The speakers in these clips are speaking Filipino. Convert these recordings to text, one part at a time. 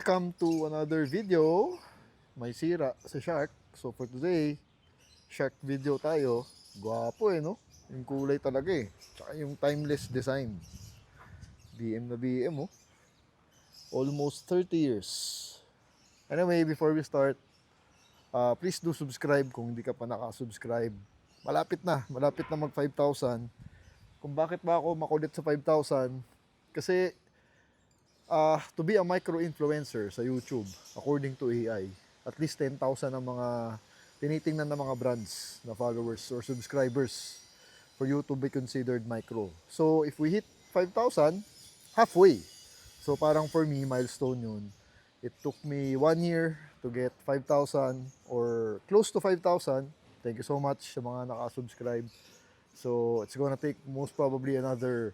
Welcome to another video. May sira sa shark. So for today, shark video tayo. Gwapo no? Yung kulay talaga Tsaka yung timeless design. BM na BM Almost 30 years. Anyway, before we start, please do subscribe kung hindi ka pa nakasubscribe. Malapit na mag 5,000. Kung bakit ba ako makulit sa 5,000? Kasi to be a micro-influencer sa YouTube, according to AI, at least 10,000 ang mga tinitingnan ng mga brands na followers or subscribers for you to be considered micro. So, if we hit 5,000, halfway. So, parang for me, milestone yun. It took me 1 year to get 5,000 or close to 5,000. Thank you so much sa mga nakasubscribe. So, it's gonna take most probably another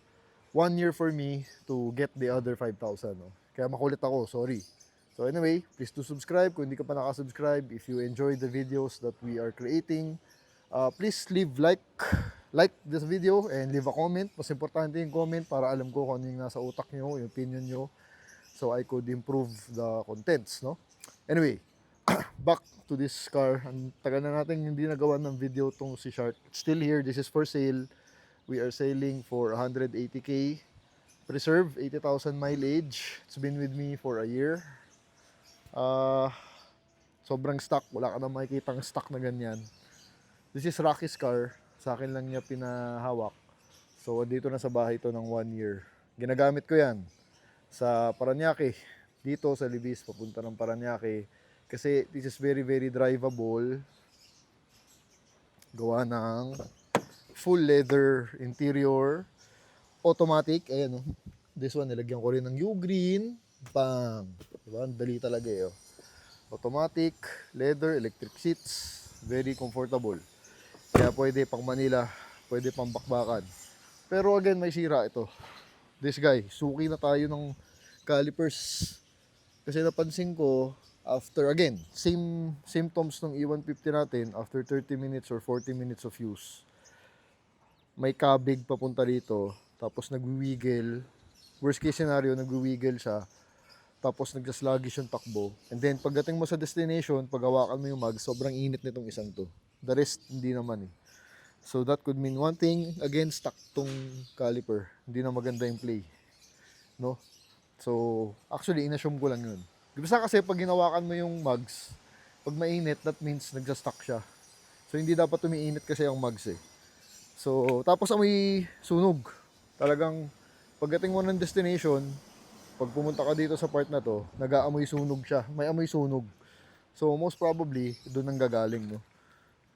1 year for me to get the other 5,000. Kaya makulit ako, sorry. So anyway, please do subscribe kung hindi ka pa nakasubscribe. If you enjoy the videos that we are creating, please leave like this video and leave a comment. Mas importante yung comment para alam ko kung ano yung nasa utak nyo, yung opinion nyo, so I could improve the contents, no? Anyway, back to this car. Ang tagal na natin hindi nagawa ng video tong si Shark. It's still here. This is for sale. We are selling for 180k. Preserve, 80,000 mileage. It's been with me for a year. Sobrang stock. Wala ka na makikitang stock na ganyan. This is Rocky's car. Sa akin lang niya pinahawak. So, dito na sa bahay ito ng 1 year. Ginagamit ko yan sa Parañaque. Dito sa Libis, papunta ng Parañaque. Kasi this is very, very drivable. Gawa ng full leather interior, automatic. Ayan this one nilagyan ko rin ng U-green. Bang, diba? Dali talaga Automatic, leather, electric seats, very comfortable. Kaya pwede pang Manila, pwede pang bakbakan. Pero again, may sira ito. This guy, suki na tayo ng calipers. Kasi napansin ko, after again, same symptoms ng E150 natin, after 30 minutes or 40 minutes of use, may kabig papunta dito, tapos nagwi-wiggle. Worst case scenario, nagwi-wiggle siya, tapos nagsasluggish yung takbo. And then, pagdating mo sa destination, pag hawakan mo yung mag, sobrang init nitong isang to. The rest, hindi naman So, that could mean one thing, again, stuck tong caliper. Hindi na maganda yung play. No? So, actually, inassume ko lang yun. Basta kasi, pag hinawakan mo yung mags, pag mainit, that means nagsastuck siya. So, hindi dapat umiinit kasi yung mags So, tapos amoy sunog. Talagang pagdating mo ng destination, pag pumunta ka dito sa part na to, nag-aamoy sunog siya. May amoy sunog. So, most probably, doon ang gagaling, no?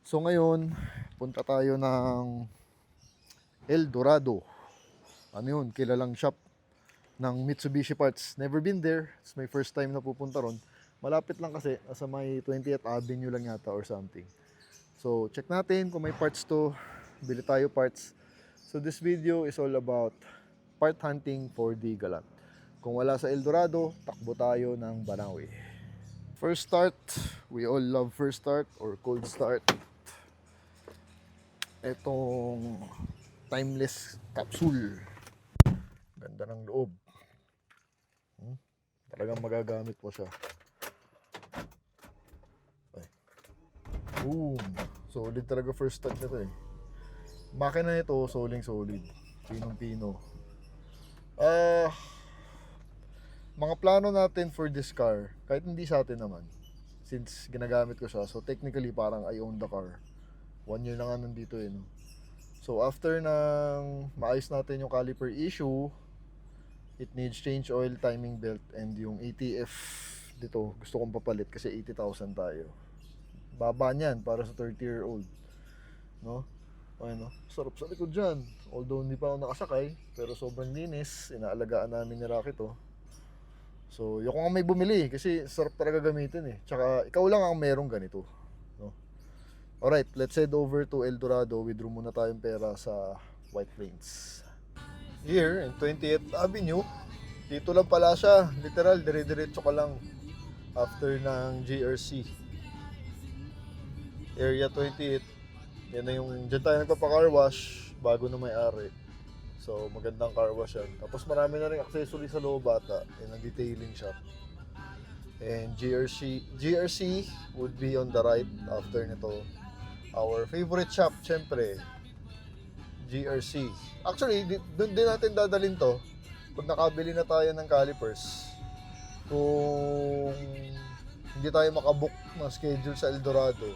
So, ngayon, punta tayo ng El Dorado. Ano yun? Kilalang shop ng Mitsubishi parts. Never been there. It's my first time na pupunta ron. Malapit lang kasi. Nasa may 20th Avenue lang yata or something. So, check natin kung may parts to. Bili tayo parts. So this video is all about part hunting for the Galant. Kung wala sa El Dorado, takbo tayo ng Banawe. First start, we all love first start or cold start. Etong timeless capsule. Ganda ng loob. Talagang magagamit mo siya. Ay. Boom! Solid talaga first start nito Makina nito, solid. Pinong-pino. Mga plano natin for this car, kahit hindi sa atin naman, since ginagamit ko siya, so technically parang I own the car. 1 year na nga nandito no? So after nang maayos natin yung caliper issue, it needs change oil, timing belt, and yung ATF dito, gusto kong papalit kasi 80,000 tayo. Baba niyan para sa 30-year-old. No? Ano, sarap sa likod dyan. Although hindi pa ako nakasakay, pero sobrang linis. Inaalagaan namin ni Rocky to. So, yung kung may bumili, kasi sarap talaga gamitin Tsaka, ikaw lang ang merong ganito. No? Alright, let's head over to El Dorado. Withdraw muna tayong pera sa White Plains. Here, in 20th Avenue, dito lang pala siya. Literal, dire-diretso ka lang after ng GRC. Area 28. Yan na yung, dyan tayo nagpapa-car wash bago na may-ari. So, magandang car wash yan. Tapos marami na rin accessory sa loob bata. Yan ang detailing shop. And GRC would be on the right after nito. Our favorite shop, syempre, GRC. Actually, doon din natin dadalhin to pag nakabili na tayo ng calipers. Kung hindi tayo makabook ng schedule sa Eldorado,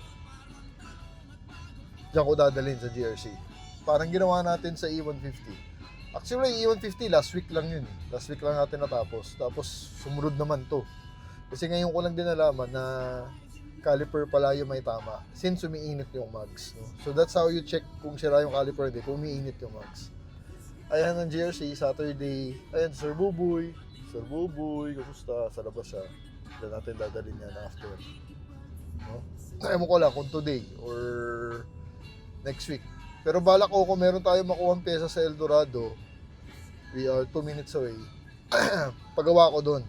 diyan ko dadalhin sa GRC. Parang ginawa natin sa E150. Actually, E150 last week lang yun. Last week lang natin natapos. Tapos sumunod naman to. Kasi ngayon ko lang din nalaman na caliper pala yung may tama since umiinit yung mags, no? So that's how you check kung sira yung caliper din, kung umiinit yung mags. Ayan ang GRC, Saturday. Ayan, Sir Buboy. Sir Buboy, kumusta? Sa labas siya. Diyan natin dadalhin yan after. No? Ayaw mo ko lang kung today or next week. Pero balak ko kung meron tayo makuha pesa sa Eldorado, we are 2 minutes away. Pagawa ko doon.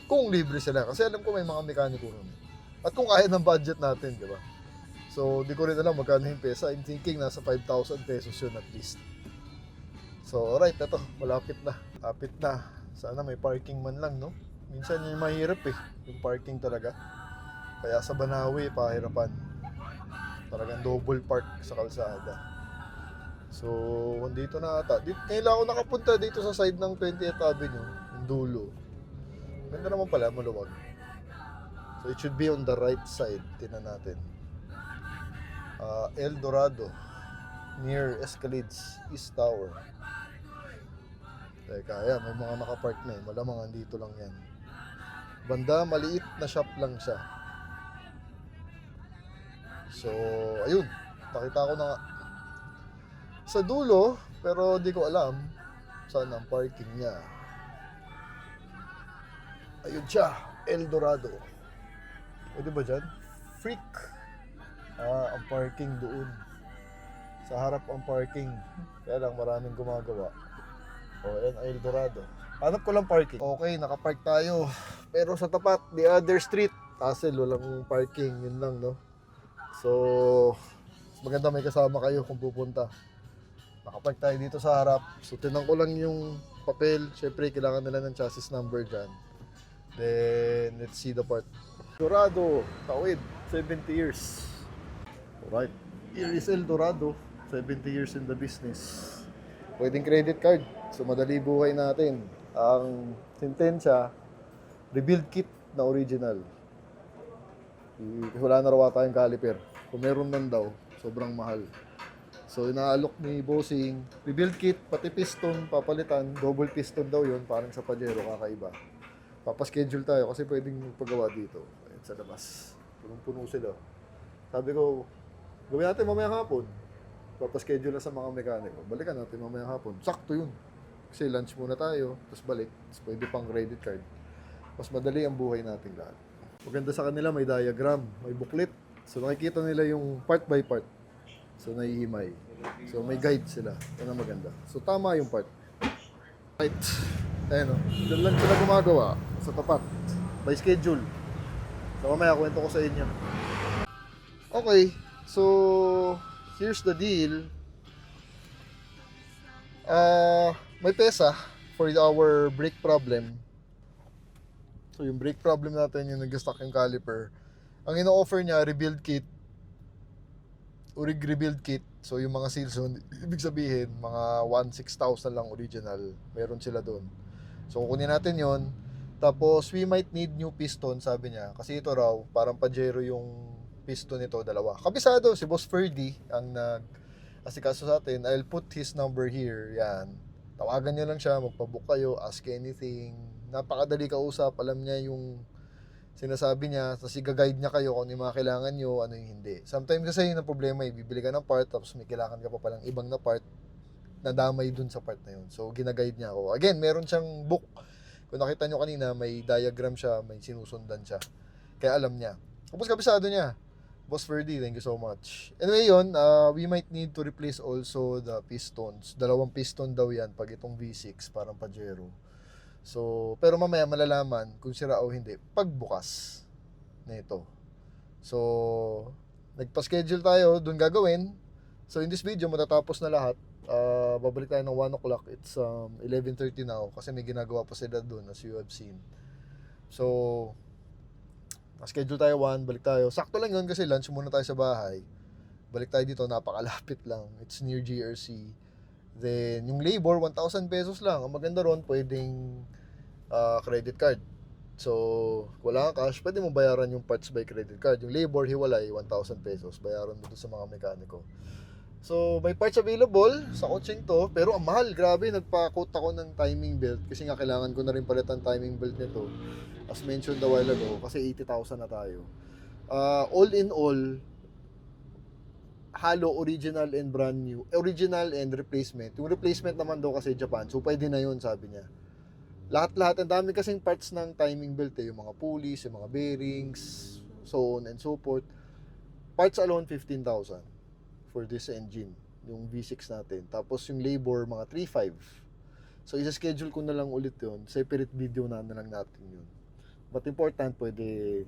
Kung libre sila. Kasi alam ko may mga mekaniko ron. At kung kaya ng budget natin, di ba? So, di ko rin alam magkano yung pesa. I'm thinking nasa 5,000 pesos yun at least. So, alright, ito. Malapit na. Lapit na. Sana may parking man lang, no? Minsan yung mahirap eh. Yung parking talaga. Kaya sa Banawi, pahirapan. Talagang double park sa kalsada. So, dito na ata. Kailan ako nakapunta dito sa side ng 20th Avenue, yung dulo. Ganda naman pala, maluwag. So, it should be on the right side. Tingnan natin. El Dorado, near Escalades East Tower. Teka, ayan, may mga nakapark na eh. Malamang andito lang yan. Banda, maliit na shop lang siya. So, ayun. Nakita ko na nga sa dulo, pero di ko alam saan ang parking niya. Ayun siya, El Dorado. Pwede ba dyan? Freak. Ang parking doon. Sa harap ang parking. Kaya lang maraming gumagawa. Ayan, El Dorado. Hanap ko lang parking. Okay, nakapark tayo. Pero sa tapat, the other street, hassle, walang parking. Yun lang, no? So, maganda may kasama kayo kung pupunta. Nakapark tayo dito sa harap. So, tinang ko lang yung papel. Siyempre, kailangan nila ng chassis number dyan. Then, let's see the part. Dorado, Tawid, 70 years. Alright. Here is El Dorado, 70 years in the business. Pwedeng credit card. So, madali buhay natin. Ang sentensya, rebuild kit na original. Wala na raw tayong caliper. Kung meron man daw, sobrang mahal. So, inaalok ni Bossing, rebuild kit, pati piston, papalitan, double piston daw yun, parang sa Pajero, kakaiba. Papaschedule tayo kasi pwedeng magpagawa dito. Ayan, sa labas. Punong-puno sila. Sabi ko, gawin natin mamayang hapon. Papaschedule na sa mga mekaniko. Balikan natin mamayang hapon. Sakto yun. Kasi lunch muna tayo, tapos balik. Tapos pwede pang credit card. Mas madali ang buhay natin lahat. Maganda sa kanila, may diagram, may booklet. So, nakikita nila yung part by part. So, naihimay. So, may guide sila. Yan ang maganda. So, tama yung part. Right. Ayan o. Diyan lang sila gumagawa sa tapat. By schedule. So, mamaya kwento ko sa inyo. Okay. So, here's the deal. May pesa for our brake problem. So, yung brake problem natin, yung nag-stuck yung caliper. Ang ino-offer niya, rebuild kit. Rebuild kit. So, yung mga seals, ibig sabihin, mga 1,600 lang original. Meron sila doon. So, kukunin natin yon. Tapos, we might need new piston, sabi niya. Kasi ito raw, parang Pajero yung piston nito, dalawa. Kabisado, si Boss Ferdy ang nag-asikaso sa atin. I'll put his number here. Yan. Tawagan niyo lang siya, magpabook kayo, ask anything. Napakadali kausap, alam niya yung sinasabi niya, tapos i-guide niya kayo kung ano yung mga kailangan nyo, ano yung hindi. Sometimes kasi yun ang problema, bibili ka ng part, tapos may kailangan ka pa palang ibang na part, na damay dun sa part na yun. So, ginaguide niya ako. Again, meron siyang book. Kung nakita nyo kanina, may diagram siya, may sinusundan siya. Kaya alam niya. Tapos kabisado niya. Boss Ferdy, thank you so much. Anyway yun, we might need to replace also the pistons. 2 piston daw yan pag itong V6, parang Pajero. So, pero mamaya malalaman kung sira o hindi pagbukas nito. So, nagpa-schedule tayo, dun gagawin. So, in this video, matatapos na lahat. Babalik tayo ng 1 o'clock. It's 11:30 now kasi may ginagawa pa sila dun as you have seen. So, Schedule tayo 1, balik tayo. Sakto lang yun kasi lunch muna tayo sa bahay. Balik tayo dito, napakalapit lang. It's near GRC. Then, yung labor, 1,000 pesos lang. Ang maganda ron, pwedeng credit card. So, wala kang cash, pwede mo bayaran yung parts by credit card. Yung labor, hiwalay, 1,000 pesos. Bayaran mo doon sa mga mekaniko. So, may parts available sa coaching to, pero ang mahal, grabe, nagpa-quote ako ng timing belt kasi nga kailangan ko na rin palitan timing belt nito. As mentioned a while ago, kasi 80,000 na tayo. All in all, halo original and brand new. Original and replacement. Yung replacement naman daw kasi Japan, so pwede na yun, sabi niya. Lahat-lahat, ang dami kasing parts ng timing belt yung mga pulleys, yung mga bearings, so on and so forth. Parts alone, 15,000 for this engine, yung V6 natin. Tapos yung labor, mga 3,500. So, isa-schedule ko na lang ulit yun. Separate video na lang natin yun. But important, pwede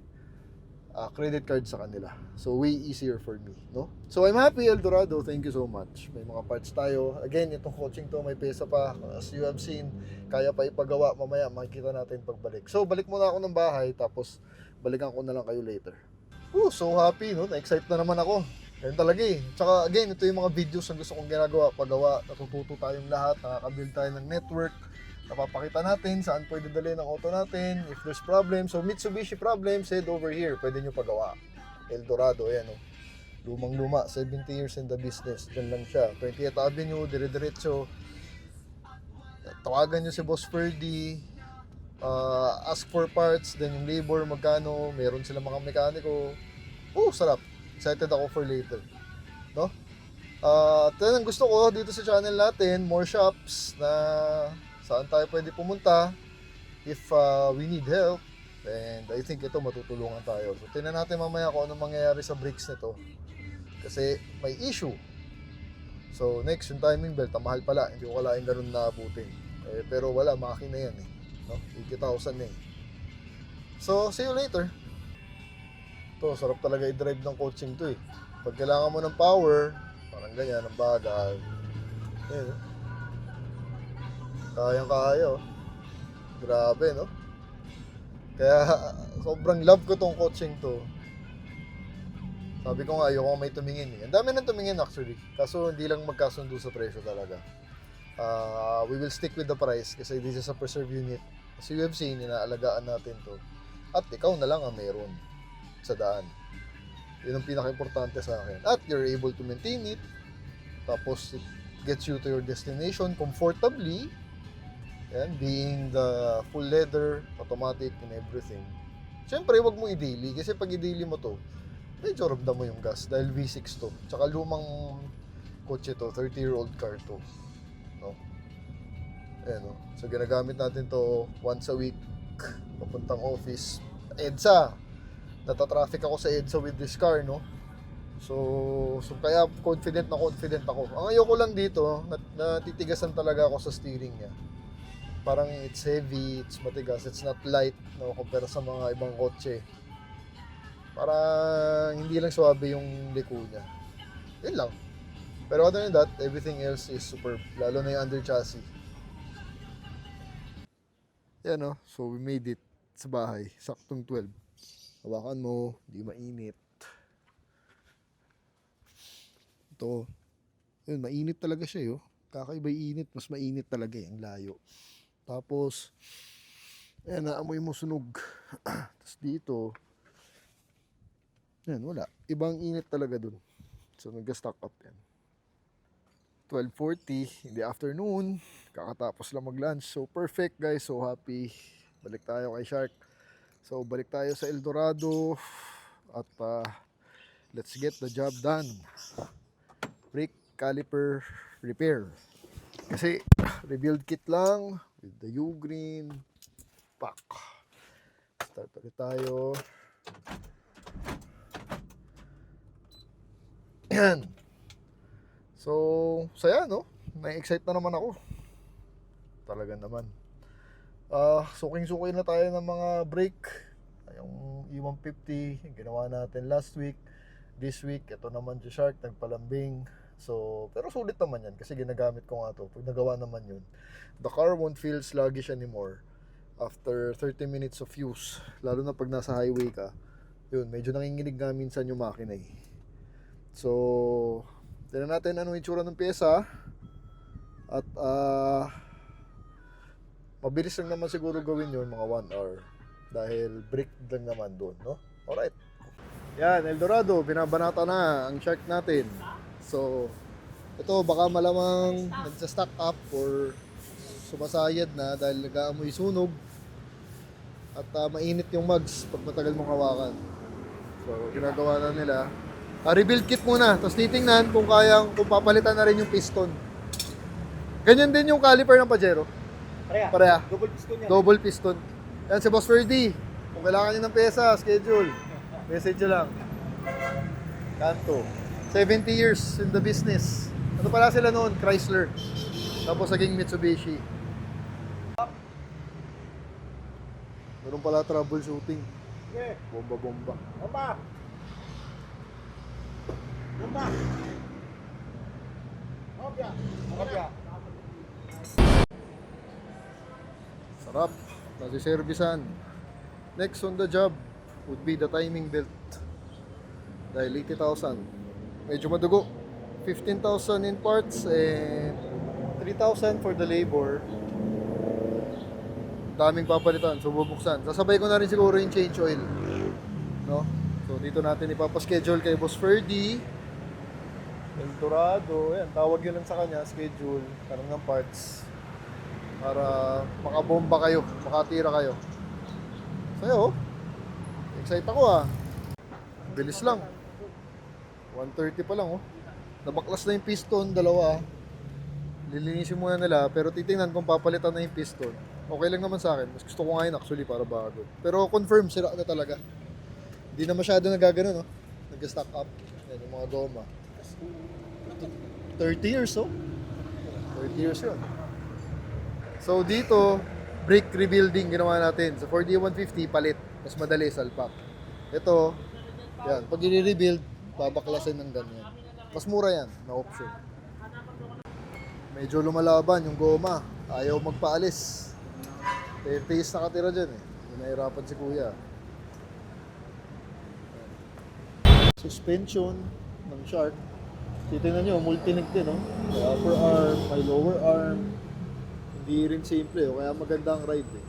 credit card sa kanila. So, way easier for me, no? So, I'm happy, Eldorado. Thank you so much. May mga parts tayo. Again, itong coaching to, may pesa pa. As you have seen, kaya pa ipagawa. Mamaya, makikita natin pagbalik. So, balik muna ako ng bahay, tapos balikan ko na lang kayo later. So happy, no? Na-excite na naman ako. Ganun talaga eh. Tsaka again, ito yung mga videos na gusto kong ginagawa, paggawa, natututo tayong lahat, nakakabuild tayo ng network, napapakita natin saan pwede dalhin ang auto natin, if there's problem. So Mitsubishi problems, head over here, pwede nyo pagawa. Eldorado, ayan oh. Lumang-luma, 70 years in the business, dyan lang siya. 20th Avenue, dire-diretso. Tawagan nyo si Boss Ferdy, ask for parts, then yung labor, magkano, meron sila mga mekaniko. Sarap. Excited ako for later, no? At yan ang gusto ko dito sa channel natin, more shops na saan tayo pwede pumunta if we need help. And I think ito matutulungan tayo. So tingnan natin mamaya kung anong mangyayari sa brakes nito. Kasi may issue. So next, yung timing belt, mahal pala. Hindi ko kalaing ganun na abutin. Pero wala, makina yan eh. No? 80,000 eh. So, see you later. Ito, sarap talaga i-drive ng coaching to eh. Pag kailangan mo ng power, parang ganyan, ang bagal. Ayan, kayang-kaya oh. Grabe, no? Kaya, sobrang love ko tong coaching to. Sabi ko nga, ayoko may tumingin eh. Ang dami nang tumingin actually. Kaso hindi lang magkasundo sa presyo talaga. We will stick with the price kasi this is a preserve unit. As you have seen, inaalagaan natin to. At ikaw na lang ang meron sa daan. Yun ang pinaka-importante sa akin. At you're able to maintain it. Tapos it gets you to your destination comfortably. And being the full leather, automatic and everything. Siyempre, wag mo i-daily. Kasi pag i-daily mo to, medyo ramdam mo yung gas. Dahil V6 to. Tsaka lumang kotse to. 30-year-old car to. No? Ayan, no? So, ginagamit natin to once a week. Papuntang office. EDSA. Nata-traffic ako sa EDSA with this car, no? So kaya confident ako. Ang ayoko lang dito, natitigasan talaga ako sa steering niya. Parang it's heavy, it's matigas, it's not light, no, compare sa mga ibang kotse. Parang hindi lang swabe yung liko niya. Yun lang. Pero other than that, everything else is superb. Lalo na yung under chassis. Yan, no? So we made it sa bahay, saktong 12. Hawakan mo, hindi mainit. Ito, yun, mainit talaga siya, yo. Kakaiba init, mas mainit talaga ang layo. Tapos, ayan, naamoy mo sunog. Tapos dito, yan, wala. Ibang init talaga dun. So, nag-stock up yan. 12:40 in the afternoon. Kakatapos lang mag-lunch. So, perfect, guys. So, happy. Balik tayo kay Shark. So, balik tayo sa Eldorado at let's get the job done. Brake caliper repair. Kasi, rebuild kit lang with the U-Green pack. Start ulit tayo. Yan. So, saya, no? Na-excite na naman ako. Talaga naman. Suking-suki na tayo ng mga brake. Yung E150 ginawa natin last week. This week ito naman si Shark nagpalambing. So pero sulit naman yan kasi ginagamit ko nga to. Pag nagawa naman yun, the car won't feel sluggish anymore after 30 minutes of use. Lalo na pag nasa highway ka, Yun, medyo nanginginig nga minsan yung makina eh. So, tignan natin anong itsura ng pyesa. At mabilis lang naman siguro gawin yun, mga 1 hour. Dahil break lang naman doon, no? Alright. Yan, Eldorado, binabanata na ang shark natin. So, ito baka malamang nagsa-stack up or sumasayad na dahil nag-aamoy sunog. At mainit yung mugs pag matagal mong hawakan. So, ginagawa na nila. Rebuild kit muna, tapos titingnan kung kung papalitan na rin yung piston. Ganyan din yung caliper ng Pajero. Pareha. Double piston yan. Double piston. Yan si Boss Ferdy. Kung kailangan nyo ng pyesa, schedule. Message nyo lang. Kanto. 70 years in the business. Ano pala sila noon? Chrysler. Tapos naging Mitsubishi. Meron pala troubleshooting. Yeah. Bomba-bomba. Bomba! Bomba! Obya! Obya! Sarap. Nasi-servisan. Next on the job would be the timing belt. Dahil 80,000. Medyo madugo. 15,000 in parts and 3,000 for the labor. Daming papalitan. So bubuksan. Sasabay ko na rin siguro yung change oil. No? So dito natin ipapaschedule kay Boss Ferdy. Eldorado. Ayan, tawag yun lang sa kanya. Schedule. Karang ng parts. Para makabomba kayo. Makatira kayo. Sa'yo, excite ako ah. Bilis lang. 1:30 pa lang oh. Nabaklas na yung piston, dalawa. Lilinisin muna nila, pero titingnan kung papalitan na yung piston. Okay lang naman sa akin. Mas gusto ko nga yun actually para bago. Pero confirm, sira na talaga. Hindi na masyado nagagano, no? Nag-stack up. Yan, yung mga goma. 30 years, oh. 30 years yun. So dito, brake rebuilding ginawa natin. Sa 4D150, palit. Mas madali, salpak. Ito, yan. Pag i-rebuild, babaklasin ng ganyan. Mas mura yan, na option. Medyo lumalaban yung goma. Ayaw magpaalis. Taste nakatira dyan eh. Nahirapan si kuya. Suspension ng Shark. Titignan nyo, multi-link din, no? May upper arm, may lower arm. Hindi rin simple, kaya maganda ang ride eh.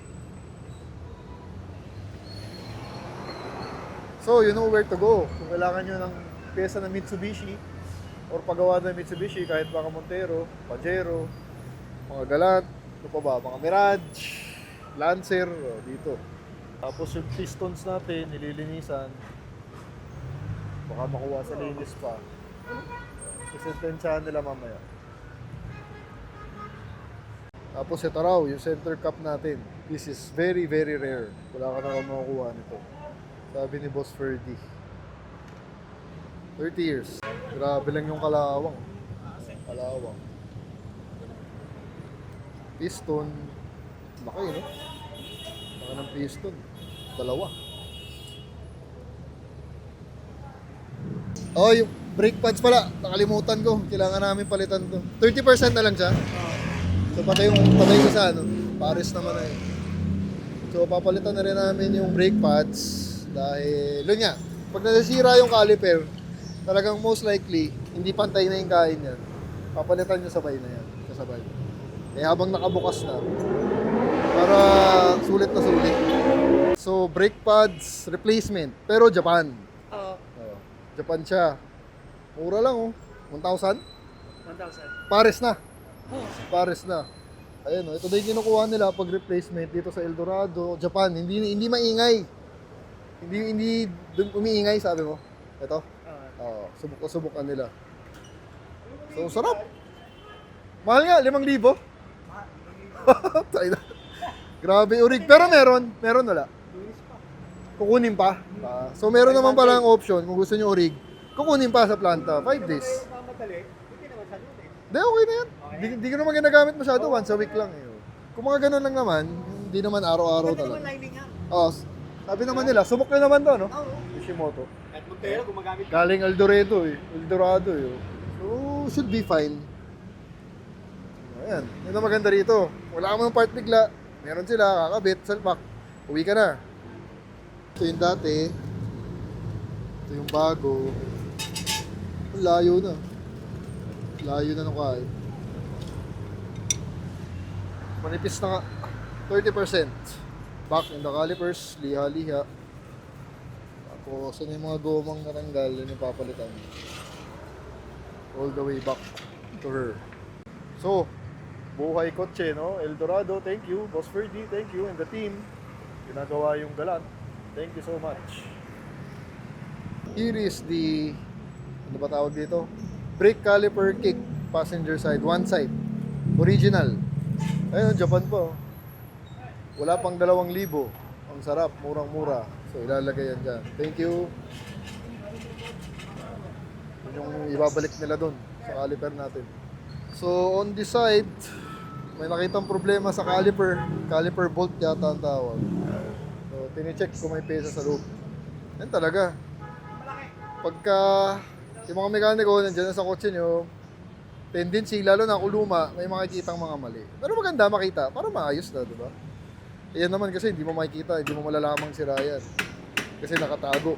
So, you know where to go. Kung kailangan nyo ng pyesa ng Mitsubishi or pagawa ng Mitsubishi, kahit mga Montero, Pajero, mga Galant, ano pa ba, mga Mirage, Lancer, dito. Tapos yung pistons natin, nililinisan. Baka makuha sa linis pa. Sisentensyahan nila mamaya. Tapos ito raw, yung center cup natin. This is very, very rare. Wala ka na makukuha nito. Sabi ni Boss Ferdy. 30 years. Grabe lang yung kalawang. Kalawang. Piston. Laki, no? Laki ng piston. Dalawa. Oh, yung brake pads pala. Nakalimutan ko. Kailangan namin palitan to. 30% na lang siya. So patay ko sa ano. Pares naman na yun. So papalitan na rin namin yung brake pads. Dahil, yun nga. Pag nasisira yung caliper, talagang most likely, hindi pantay na yung kain yan. Papalitan nyo sabay na yan. Kasabay. Eh habang nakabukas na. Para sulit na sulit. So brake pads replacement. Pero Japan. Japan siya. Mura lang oh. 1,000? 1,000. Pares na. Pares na. Ayun oh. Ito na yung kinukuha nila pag replacement dito sa Eldorado, Japan. Hindi maingay. Hindi umiingay sabi mo. Ito. Subok-subukan nila. So sarap. Mahal nga 5,000. Tayo na. Grabe urig. Pero meron wala. Kukunin pa. So meron naman pala ang option kung gusto niyo urig. Kukunin pa sa planta. 5 days. Hindi, okay na yan. Hindi ko naman ginagamit masyado. Once a week lang. Kung mga ganun lang naman, hindi naman araw-araw talaga. Sabi naman nila, subok na naman to, no? Kishimoto. At Montero, gumagamit. Galing Eldorado eh. So, should be fine. Ayan. Yun ang maganda rito. Wala ka mga part bigla. Meron sila, kakabit, salpak. Uwi ka na. So yung dati, Ito yung bago. Layo na. Layo na ng kahit. Manipis na nga. 30%. Back in the calipers. Liha-liha. Tapos, ano yung mga gomang natanggal, yun yung papalitan. All the way back to her. So, buhay kotse, no? Eldorado, thank you. Boss Ferdy, thank you. And the team, ginagawa yung galant. Thank you so much. Here is the, ano ba tawag dito? Brake caliper kick, passenger side, one side. Original. Ayun, Japan po. Wala pang 2,000. Ang sarap, murang-mura. So, ilalagay yan dyan. Thank you. Yun yung ibabalik nila dun sa caliper natin. So, on this side, may nakitang problema sa caliper. Caliper bolt yata ang tawag. So, tinicheck kung may pesa sa loob. Yan talaga. Pagka yung mga mekaniko nandiyan sa kotse nyo, tendency, lalo na kung luma, may makikitang mga mali. Pero maganda makita, para maayos na, diba? Yan naman kasi hindi mo makikita, hindi mo malalamang sira yan. Kasi nakatago.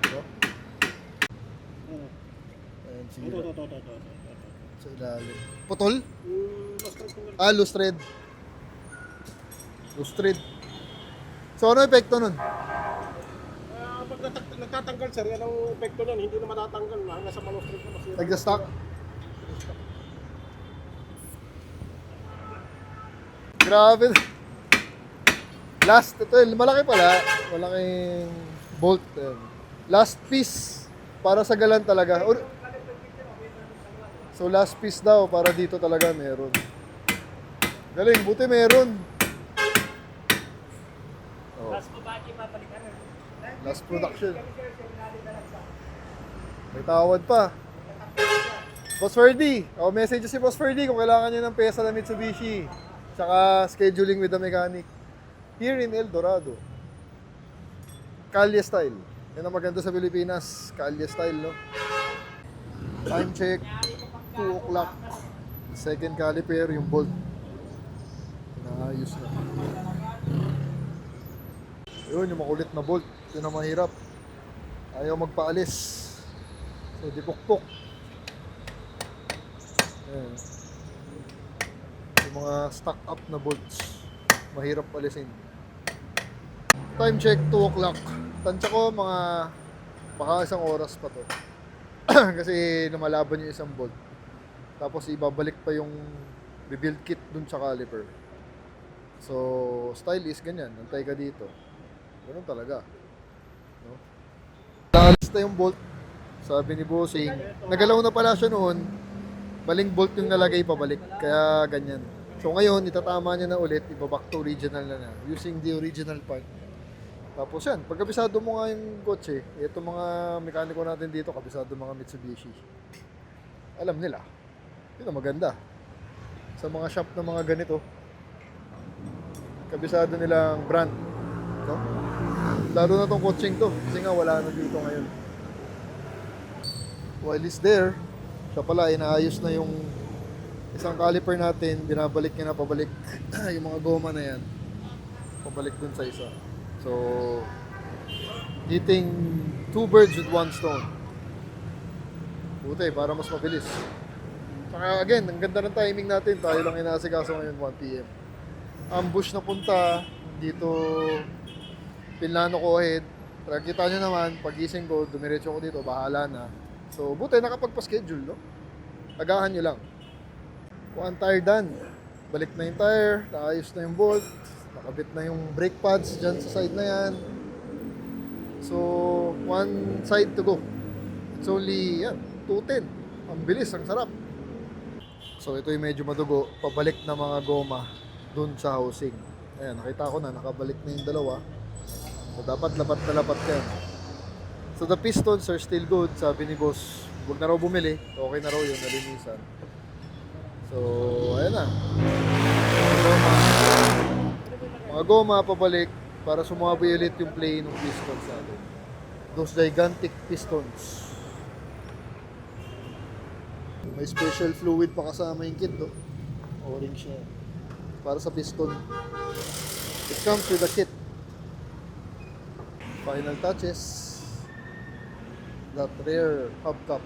Diba? Ayan, sige. Sa ilalim. Putol? Loose thread. Loose thread. So, ano epekto nun? Pag nagtatanggal sir, yan ang epekto nun. Hindi na matatanggal na hanggang sa manuscript na masira. Nagda-stock? Grabe. Last, ito, malaki pala. Malaking bolt. Last piece. Para sa galan talaga. So last piece daw para dito talaga meron. Galing, buti meron. Oh. Last production. May tawad pa. Boss Ferdy. Oh, message si Boss Ferdy kung kailangan niyo ng pesa na Mitsubishi. Tsaka scheduling with the mechanic. Here in El Dorado. Kalye style. Yan ang maganda sa Pilipinas. Kalye style, no? Time check. 2 o'clock. Second caliper, yung bolt. Inaayos na. Yun, yung makulit na bolt. Yun ang mahirap. Ayaw magpaalis. So, dipukpok. Ayan. Yung mga stock up na bolts. Mahirap alisin. Time check, 2 o'clock. Tansya ko mga baka isang oras pa to. Kasi lumalaban yung isang bolt. Tapos ibabalik pa yung rebuild kit dun sa caliper. So, style is ganyan. Nantay ka dito. Ganun talaga. No? Naalis na yung bolt. Sabi ni Bossing. Nagalaw na pala siya noon. Maling bolt yung nalagay pabalik. Kaya ganyan. So ngayon, itatama niya na ulit. Ibaback to original na. Using the original part. Tapos yan. Pag kabisado mo nga yung kotse, ito mga mekaniko natin dito, kabisado mga Mitsubishi. Alam nila. Yun ang maganda. Sa mga shop na mga ganito, kabisado nilang brand. No? Lalo na tong coaching to. Kasi nga wala na dito ngayon. While it's there, siya pala inaayos na yung isang caliper natin. Binabalik niya na pabalik yung mga goma na yan. Pabalik dun sa isa. So, hitting 2 birds with 1 stone. Buti, para mas mabilis. Saka again, ang ganda ng timing natin. Tayo lang inaasikaso ngayon 1 PM. Ambush na punta. Dito, pinlano ko ahead. Kita nyo naman, pagising ko, dumiretso ko dito, bahala na. So, buti, nakapagpa-schedule, no? Agahan nyo lang. Kung ang tire done, balik na yung tire, naayos na yung bolt, nakabit na yung brake pads dyan sa side na yan. So, 1 side to go. It's only, yan, 210. Ang bilis, ang sarap. So, ito yung medyo madugo. Pabalik na mga goma dun sa housing. Ayan, nakita ko na, nakabalik na yung dalawa. So, dapat lapat na lapat yan. So, the pistons are still good. Sabi ni boss, huwag na raw bumili. Okay na raw yun, nalinisan. So, ayan na. Mga goma pabalik para sumabi ulit yung play ng pistons natin. Those gigantic pistons. May special fluid pa kasama yung kit, no? Orange siya. Para sa piston. It comes with a kit. Final touches. that rear hubcap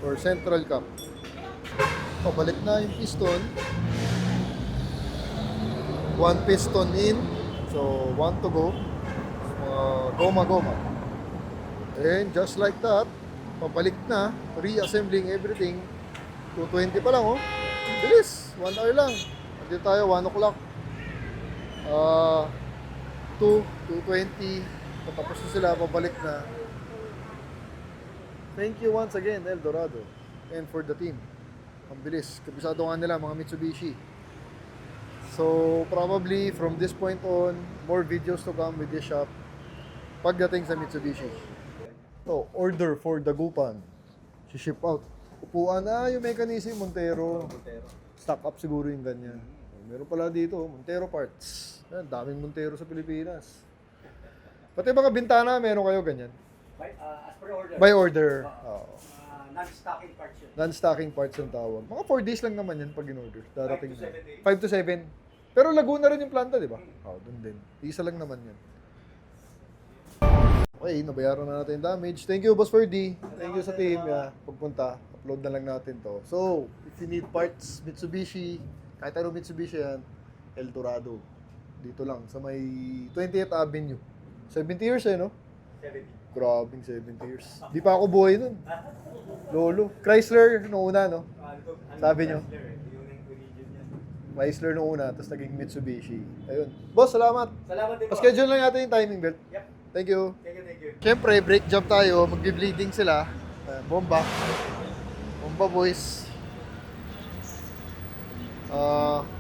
or central cap. Pabalik na yung piston. One piston in, so one to go. Goma-goma. And just like that, pabalik na, reassembling everything. 220 pa lang, oh. Bilis, 1 hour lang. Nandito tayo, 1 o'clock. 2:20. Patapos na sila, pabalik na. Thank you once again, El Dorado. And for the team. Ang bilis. Kabisado nga nila, mga Mitsubishi. So, probably from this point on, more videos to come with this shop pagdating sa Mitsubishi. So, order for Dagupan. Si-ship out. Upuan na yung mechanism, Montero. Stock up siguro yung ganyan. Meron pala dito, Montero parts. Yan, daming Montero sa Pilipinas. Pati mga bintana, meron kayo ganyan? As per order. By order. Oo. Non-stocking parts yun. Non-stocking parts yung tawag. Mga 4 days lang naman yan pag in-order. Darating 5 to 7 days. 5 to 7. Pero Laguna rin yung planta, di ba? Oo, dun din. Isa lang naman yan. Okay, nabayaran na natin yung damage. Thank you, Boss Ferdy. Thank you sa team. Yeah, pagpunta, upload na lang natin to. So, if you need parts, Mitsubishi, kahit ano Mitsubishi yan, El Dorado. Dito lang, sa may 20th Avenue. 70 years no? 70. Grabing 70 years. Di pa ako buhay nun. Lolo. Chrysler noong una, no? Sabi nyo? Chrysler noong una, tapos naging Mitsubishi. Ayun. Boss, salamat. Salamat din po. Pa-schedule lang natin yung timing belt. Yep. Thank you. Thank you, thank you. Siyempre, brake job tayo. Magbi-bleeding sila. Bomba. Bomba, boys.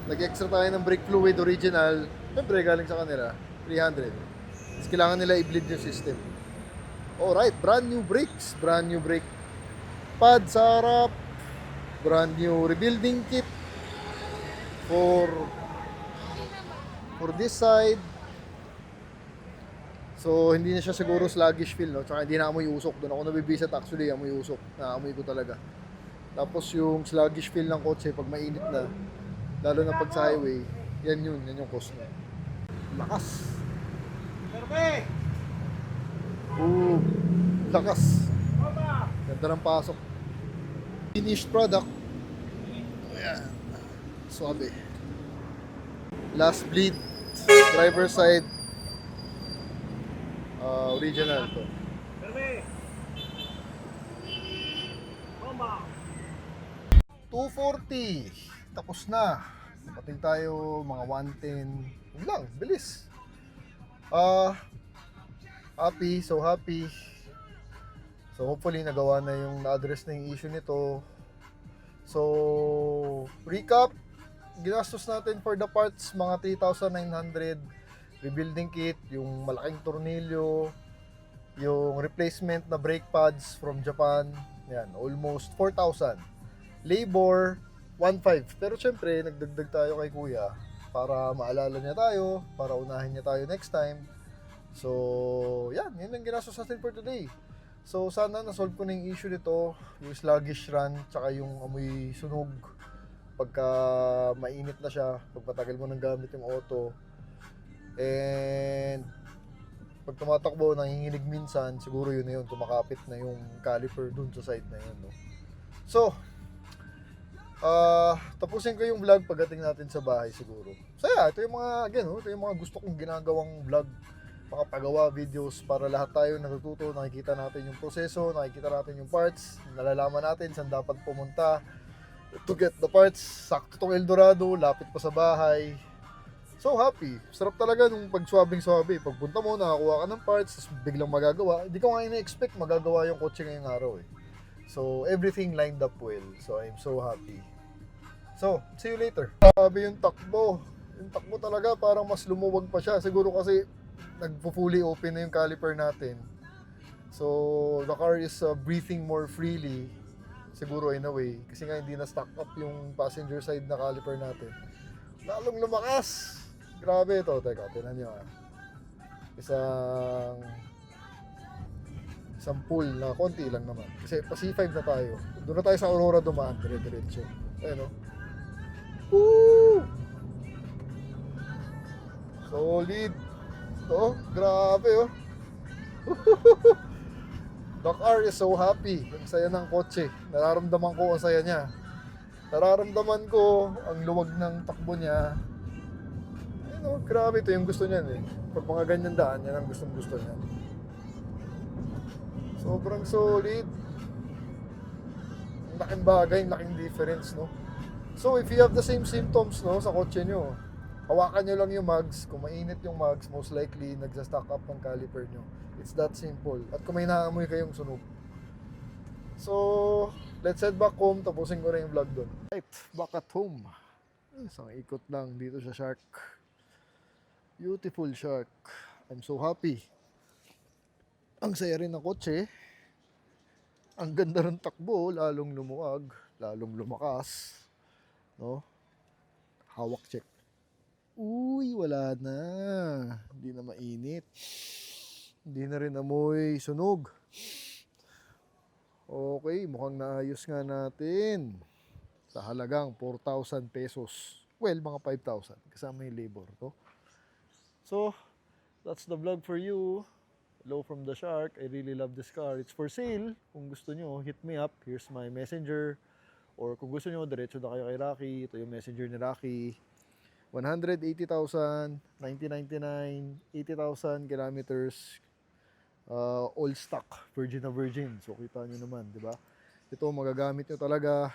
Nag-extra tayo ng brake fluid original. Siyempre, galing sa kanila. 300. Tapos kailangan nila i-bleed yung system. Alright, brand new brakes. Brand new brake pad sa harap. Brand new rebuilding kit for this side. So, hindi na siya siguro sluggish feel, no? Tsaka hindi na amoy usok. Doon ako nabibisit actually, amoy usok. Naamoy ko talaga. Tapos yung sluggish feel ng kotse pag mainit na, lalo na pag sa highway, yan yung cause na. Lakas. Perfect! Ooh, lakas. Ganda ng pasok. Finished product. Ayan. Suabe. Last bleed. Driver side. Original to. Perfect! Bomba! 240. Tapos na. Dapating tayo mga 110. Yun lang, bilis. Happy, so happy. So hopefully nagawa na yung na-address na yung issue nito. So, recap. Ginastos natin for the parts mga 3,900. Rebuilding kit, yung malaking tornilyo, yung replacement na brake pads from Japan. Yan, almost 4,000. Labor, 1,500. Pero syempre, nagdagdag tayo kay kuya para maalala niya tayo, para unahin niya tayo next time. So, yan, yun ang ginastos natin for today. So, sana na-solve ko na yung issue nito, yung sluggish run, tsaka yung amoy sunog pagka mainit na siya, pag matagal mo nang gamit yung auto. And pag tumatakbo, nanginginig minsan, siguro yun na yun, kumakapit na yung caliper dun sa side na yun, no? So, tapusin ko yung vlog pagdating natin sa bahay siguro. So yeah, ito yung mga, again, ito yung mga gusto kong ginagawang vlog, mga pagawa videos para lahat tayo natututo, nakikita natin yung proseso, nakikita natin yung parts, nalalaman natin saan dapat pumunta to get the parts. Sakto tong El Dorado, lapit pa sa bahay. So happy. Sarap talaga nung pag-swabbing-swabe. Pagpunta mo, nakakuha ka ng parts, tapos biglang magagawa. Hindi ko nga ina-expect magagawa yung kotse ngayong araw eh. So everything lined up well. So I'm so happy. So, see you later. Sabi yung takbo. Yung takbo talaga parang mas lumuwag pa siya. Siguro kasi nagpo-fully open na yung caliper natin. So the car is breathing more freely. Siguro in a way. Kasi nga hindi na stock up yung passenger side na caliper natin. Lalong lumakas. Grabe ito. Teka, tinan nyo ah. Isang pool na konti lang naman. Kasi pa C5 na tayo. Doon na tayo sa Aurora dumaan. Dire-diretso. Ayan o. Woo! Solid. Ito, grabe oh. Doc R is so happy. Ang saya ng kotse. Nararamdaman ko ang saya niya. Nararamdaman ko ang luwag ng takbo niya. Grabe, ito yung gusto niyan eh. Pag mga ganyan daan, yan ang gusto niya. Sobrang solid. Ang laking bagay, ang laking difference, no? So, if you have the same symptoms, no, sa kotse nyo, hawakan nyo lang yung mags. Kung mainit yung mags, most likely, nagsa-stack up ang caliper nyo. It's that simple. At kung may naamoy kayong sunog. So, let's head back home. Tapusin ko na yung vlog doon. Right, back at home. Isang ikot lang dito sa Shark. Beautiful Shark. I'm so happy. Ang saya rin ng kotse. Ang ganda ng takbo, lalong lumuwag, lalong lumakas. No? Hawak check. Uy, wala na. Hindi na mainit. Hindi na rin amoy sunog. Okay, mukhang naayos nga natin. Sa halagang 4,000 pesos. Well, mga 5,000. Kasama yung labor to. So, that's the vlog for you. Hello from the Shark. I really love this car. It's for sale. Kung gusto nyo, hit me up. Here's my messenger. Or kung gusto nyo, diretso na kayo kay Rocky. Ito yung messenger ni Rocky. 180,000, 1999, 80,000 kilometers. All stock. Virgin na virgin. So, kita nyo naman, di ba? Ito, magagamit nyo talaga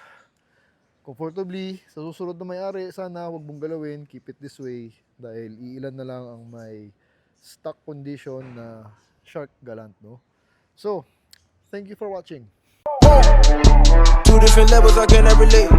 comfortably. Sa susunod na may-ari, sana huwag mong galawin. Keep it this way. Dahil iilan na lang ang may stock condition na Shark Galant, no? So, thank you for watching. Two different levels, I cannot relate.